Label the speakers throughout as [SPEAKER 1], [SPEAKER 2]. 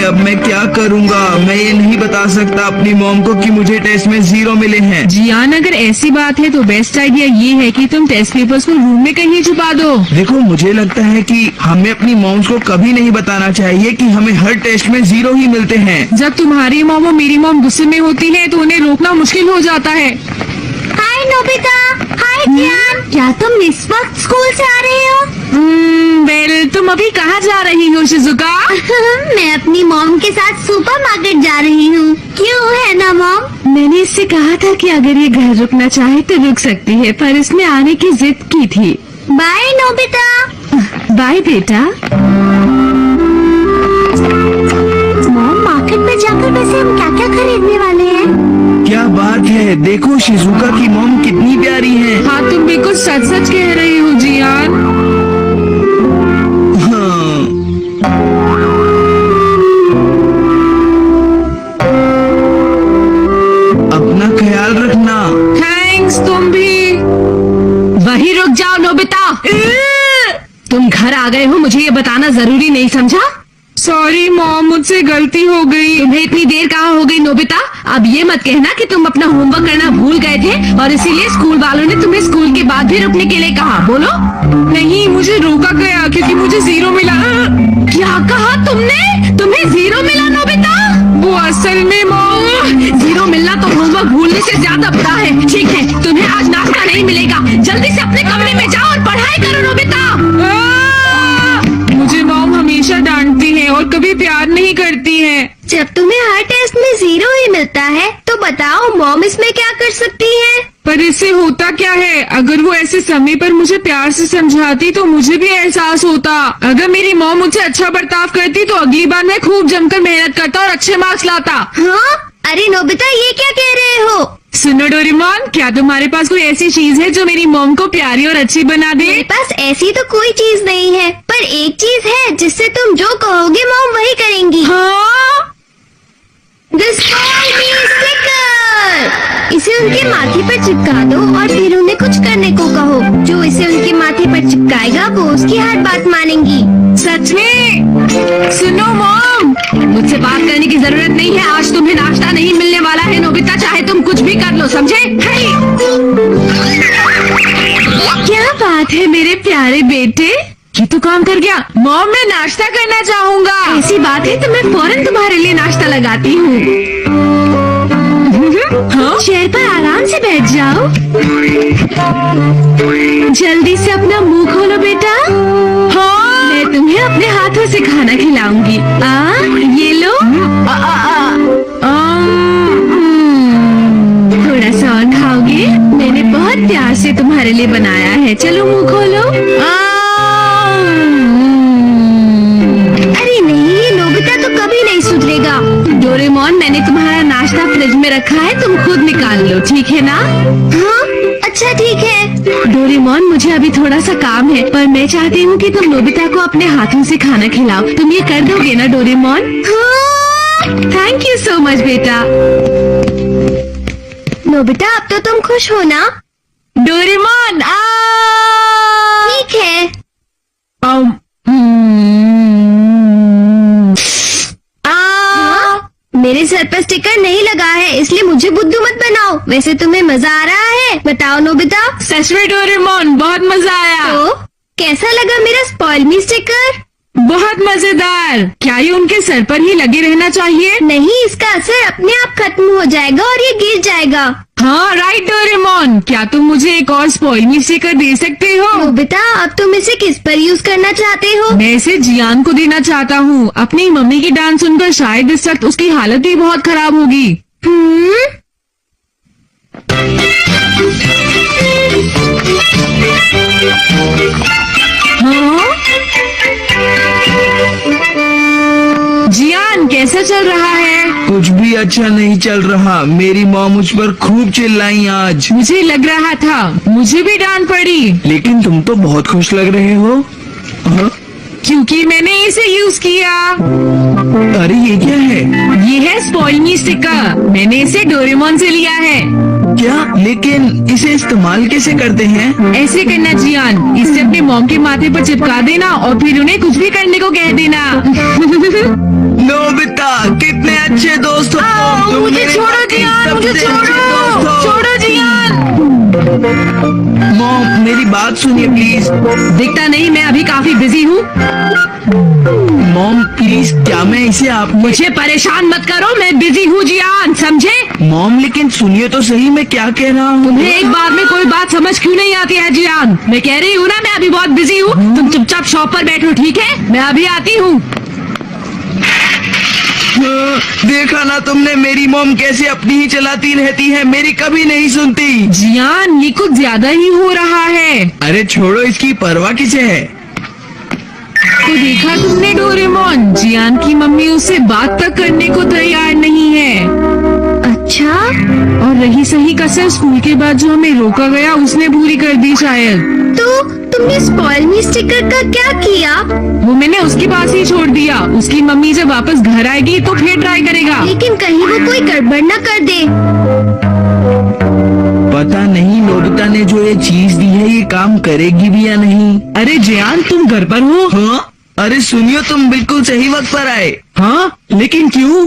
[SPEAKER 1] अब मैं क्या करूँगा? मैं ये नहीं बता सकता अपनी मॉम को कि मुझे टेस्ट में 0 मिले हैं।
[SPEAKER 2] जियान, अगर ऐसी बात है तो बेस्ट आइडिया ये है कि तुम टेस्ट पेपर्स को रूम में कहीं छुपा दो।
[SPEAKER 1] देखो, मुझे लगता है कि हमें अपनी मॉम्स को कभी नहीं बताना चाहिए कि हमें हर टेस्ट में 0 ही मिलते हैं।
[SPEAKER 2] जब तुम्हारी मॉम और मेरी मॉम गुस्से में होती है तो उन्हें रोकना मुश्किल हो जाता है।
[SPEAKER 3] हाय नोबिता, हाय जियान, क्या तुम इस वक्त स्कूल से आ रहे हो?
[SPEAKER 2] वेल, तुम अभी कहाँ जा रही हो शिजुका?
[SPEAKER 3] मैं अपनी मॉम के साथ सुपरमार्केट जा रही हूँ। क्यों, है ना मॉम?
[SPEAKER 2] मैंने इससे कहा था कि अगर ये घर रुकना चाहे तो रुक सकती है, पर इसने आने की जिद की थी।
[SPEAKER 3] Bye Nobita.
[SPEAKER 2] बाय बेटा।
[SPEAKER 3] मॉम, मार्केट में जाकर वैसे हम क्या क्या खरीदने वाले हैं?
[SPEAKER 1] क्या बात है, देखो शिजुका की मॉम कितनी प्यारी है।
[SPEAKER 2] हाँ, तुम बिल्कुल सच सच कह रही हो जियान।
[SPEAKER 1] हाँ। अपना ख्याल रखना।
[SPEAKER 2] थैंक्स, तुम भी। वही रुक जाओ नोबिता। तुम घर आ गए हो, मुझे ये बताना जरूरी नहीं समझा? सॉरी मॉम, मुझसे गलती हो गई। तुम्हें इतनी देर कहाँ हो गई नोबिता? अब ये मत कहना कि तुम अपना होमवर्क करना भूल गए थे और इसीलिए स्कूल वालों ने तुम्हें स्कूल के बाद भी रुकने के लिए कहा। बोलो। नहीं, मुझे रोका गया क्योंकि मुझे 0 मिला। क्या कहा तुमने? तुम्हें 0 मिला नोबिता? वो असल में मॉम, 0 मिलना तो होमवर्क भूलने से ज्यादा बुरा है। ठीक है, तुम्हें आज नाश्ता नहीं मिलेगा। जल्दी से अपने कमरे में जाओ और पढ़ाई करो नोबिता। मुझे मॉम हमेशा डांटती है और कभी प्यार नहीं करती है।
[SPEAKER 3] जब तुम्हें हर टेस्ट में 0 ही मिलता है तो बताओ मॉम इसमें क्या कर सकती है?
[SPEAKER 2] पर इससे होता क्या है? अगर वो ऐसे समय पर मुझे प्यार से समझाती तो मुझे भी एहसास होता। अगर मेरी मॉम मुझसे अच्छा बर्ताव करती तो अगली बार मैं खूब जमकर मेहनत करता और अच्छे मार्क्स लाता।
[SPEAKER 3] हाँ? अरे नोबिता, ये क्या कह रहे हो?
[SPEAKER 2] सुनो डोरेमोन, क्या तुम्हारे पास कोई ऐसी चीज है जो मेरी मॉम को प्यारी और अच्छी बना दे?
[SPEAKER 3] मेरे पास ऐसी तो कोई चीज नहीं है, पर एक चीज है जिससे तुम जो कहोगे मॉम वही करेंगी।
[SPEAKER 2] हाँ?
[SPEAKER 3] This call me sticker। इसे उनके माथे पर चिपका दो और फिर उन्हें कुछ करने को कहो। जो इसे उनके माथे पर चिपकाएगा वो उसकी हर बात मानेंगी।
[SPEAKER 2] सच में? सुनो मॉम, मुझसे बात करने की जरूरत नहीं है। आज तुम्हें नाश्ता नहीं मिलने वाला है नोबिता, चाहे तुम कुछ भी कर लो, समझे? क्या बात है मेरे प्यारे बेटे, ये तो काम कर गया। मॉम, मैं नाश्ता करना चाहूँगा। ऐसी बात है तो मैं फौरन तुम्हारे लिए नाश्ता लगाती हूँ। हाँ? चेयर पर आराम से बैठ जाओ। जल्दी से अपना मुंह खोलो बेटा। हाँ? मैं तुम्हें अपने हाथों से खाना खिलाऊंगी। ये लो। थोड़ा सा और खाओगे? मैंने बहुत प्यार से तुम्हारे लिए बनाया है। चलो मुंह खोलो।
[SPEAKER 3] अरे नहीं, नोबिता तो कभी नहीं सुधरेगा।
[SPEAKER 2] डोरेमोन, मैंने तुम्हारा नाश्ता फ्रिज में रखा है, तुम खुद निकाल लो, ठीक है ना?
[SPEAKER 3] हाँ? अच्छा ठीक है।
[SPEAKER 2] डोरेमोन, मुझे अभी थोड़ा सा काम है, पर मैं चाहती हूँ कि तुम नोबिता को अपने हाथों से खाना खिलाओ। तुम ये कर दोगे ना डोरेमोन?
[SPEAKER 3] हाँ?
[SPEAKER 2] थैंक यू सो मच बेटा।
[SPEAKER 3] नोबिता, अब तो तुम खुश हो ना?
[SPEAKER 2] डोरेमोन,
[SPEAKER 3] ठीक है। मेरे सर पर स्टिकर नहीं लगा है, इसलिए मुझे बुद्धू मत बनाओ। वैसे तुम्हें मजा आ रहा है? बताओ नोबिता।
[SPEAKER 2] सच में डोरेमोन, बहुत मजा आया।
[SPEAKER 3] तो कैसा लगा मेरा स्पॉइल मी स्टिकर?
[SPEAKER 2] बहुत मजेदार। क्या ये उनके सर पर ही लगे रहना चाहिए?
[SPEAKER 3] नहीं, इसका असर अपने आप खत्म हो जाएगा और ये गिर जाएगा।
[SPEAKER 2] हाँ राइट डोरेमोन, क्या तुम मुझे एक और स्पॉइल मी स्टिकर दे सकते हो?
[SPEAKER 3] नोबिता, अब तुम इसे किस पर यूज करना चाहते हो?
[SPEAKER 2] मैं इसे जियान को देना चाहता हूँ। अपनी मम्मी की डांस सुनकर शायद इस वक्त उसकी हालत भी बहुत खराब होगी। हाँ? जियान, कैसा चल रहा है?
[SPEAKER 1] कुछ भी अच्छा नहीं चल रहा। मेरी मॉम मुझ पर खूब चिल्लाई आज।
[SPEAKER 2] मुझे लग रहा था, मुझे भी डांट पड़ी।
[SPEAKER 1] लेकिन तुम तो बहुत खुश लग रहे हो। हाँ?
[SPEAKER 2] क्योंकि मैंने इसे यूज किया।
[SPEAKER 1] अरे ये क्या है?
[SPEAKER 2] ये है स्पॉइल मी स्टिकर। मैंने इसे डोरेमोन से लिया है।
[SPEAKER 1] क्या? लेकिन इसे इस्तेमाल कैसे करते हैं?
[SPEAKER 2] ऐसे करना जियान, इसे अपने मॉम के माथे पर चिपका देना और फिर उन्हें कुछ भी करने को कह देना।
[SPEAKER 1] नोबिता अच्छे दोस्त हो तुम
[SPEAKER 2] मुझे
[SPEAKER 1] मेरे
[SPEAKER 2] छोड़ो
[SPEAKER 1] वाकई
[SPEAKER 2] जियान, मुझे
[SPEAKER 1] सबसे अच्छे
[SPEAKER 2] छोड़ो,
[SPEAKER 1] दोस्त हो।
[SPEAKER 2] छोड़ो जियान।
[SPEAKER 1] मॉम मेरी बात सुनिए प्लीज।
[SPEAKER 2] दिखता नहीं, मैं अभी काफी बिजी हूँ।
[SPEAKER 1] मॉम प्लीज, क्या मैं इसे आप
[SPEAKER 2] मुझे परेशान मत करो, मैं बिजी हूँ जियान, समझे?
[SPEAKER 1] मॉम लेकिन सुनिए तो सही, मैं क्या कह रहा हूँ।
[SPEAKER 2] तुम्हें एक बार में कोई बात समझ क्यों नहीं आती है जियान? मैं कह रही हूँ ना, मैं अभी बहुत बिजी हूँ। तुम चुपचाप शॉप पर बैठो, ठीक है? मैं अभी आती हूँ।
[SPEAKER 1] हाँ, देखा ना तुमने, मेरी मॉम कैसे अपनी ही चलाती रहती है, मेरी कभी नहीं सुनती।
[SPEAKER 2] जियान, ये कुछ ज्यादा ही हो रहा है।
[SPEAKER 1] अरे छोड़ो, इसकी परवाह किसे है।
[SPEAKER 2] तो देखा तुमने डोरेमोन, जियान की मम्मी उससे बात तक करने को तैयार नहीं है।
[SPEAKER 3] अच्छा,
[SPEAKER 2] और रही सही कसर स्कूल के बाद जो हमें रोका गया, उसने पूरी कर दी शायद।
[SPEAKER 3] तो तुमने स्पॉइल मी स्टिकर का क्या किया?
[SPEAKER 2] वो मैंने उसके पास ही छोड़ दिया। उसकी मम्मी जब वापस घर आएगी तो फिर ट्राई करेगा।
[SPEAKER 3] लेकिन कहीं वो कोई गड़बड़ न कर दे।
[SPEAKER 1] पता नहीं नोबिता ने जो ये चीज दी है, ये काम करेगी भी या नहीं।
[SPEAKER 2] अरे जियान, तुम घर पर हो?
[SPEAKER 1] हाँ, अरे सुनियो, तुम बिल्कुल सही वक्त पर आए।
[SPEAKER 2] हाँ, लेकिन क्यों?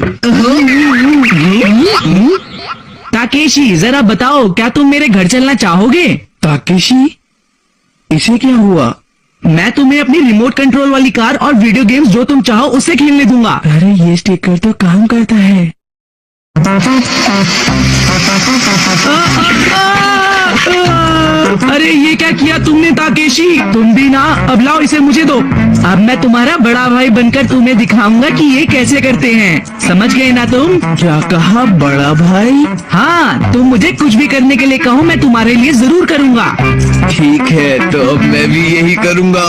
[SPEAKER 2] ताकेशी, जरा बताओ, क्या तुम मेरे घर चलना चाहोगे?
[SPEAKER 1] ताकेशी, इसे क्या हुआ?
[SPEAKER 2] मैं तुम्हें अपनी रिमोट कंट्रोल वाली कार और वीडियो गेम्स जो तुम चाहो उससे खेलने दूंगा।
[SPEAKER 1] अरे ये स्टिकर तो काम करता है।
[SPEAKER 2] अरे ये क्या किया तुमने ताकेशी? तुम भी ना, अब लाओ इसे मुझे दो। अब मैं तुम्हारा बड़ा भाई बनकर तुम्हें दिखाऊंगा कि ये कैसे करते हैं। समझ गए ना तुम?
[SPEAKER 1] क्या कहा, बड़ा भाई?
[SPEAKER 2] हाँ, तुम मुझे कुछ भी करने के लिए कहो, मैं तुम्हारे लिए जरूर करूंगा।
[SPEAKER 1] ठीक है, तो अब मैं भी यही करूँगा।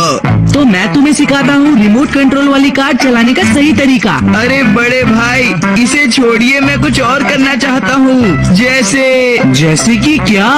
[SPEAKER 2] तो मैं तुम्हें सिखाता हूँ रिमोट कंट्रोल वाली कार चलाने का सही तरीका।
[SPEAKER 1] अरे बड़े भाई, इसे छोड़िए, मैं कुछ और करना चाहता हूँ। जैसे
[SPEAKER 2] जैसे कि क्या?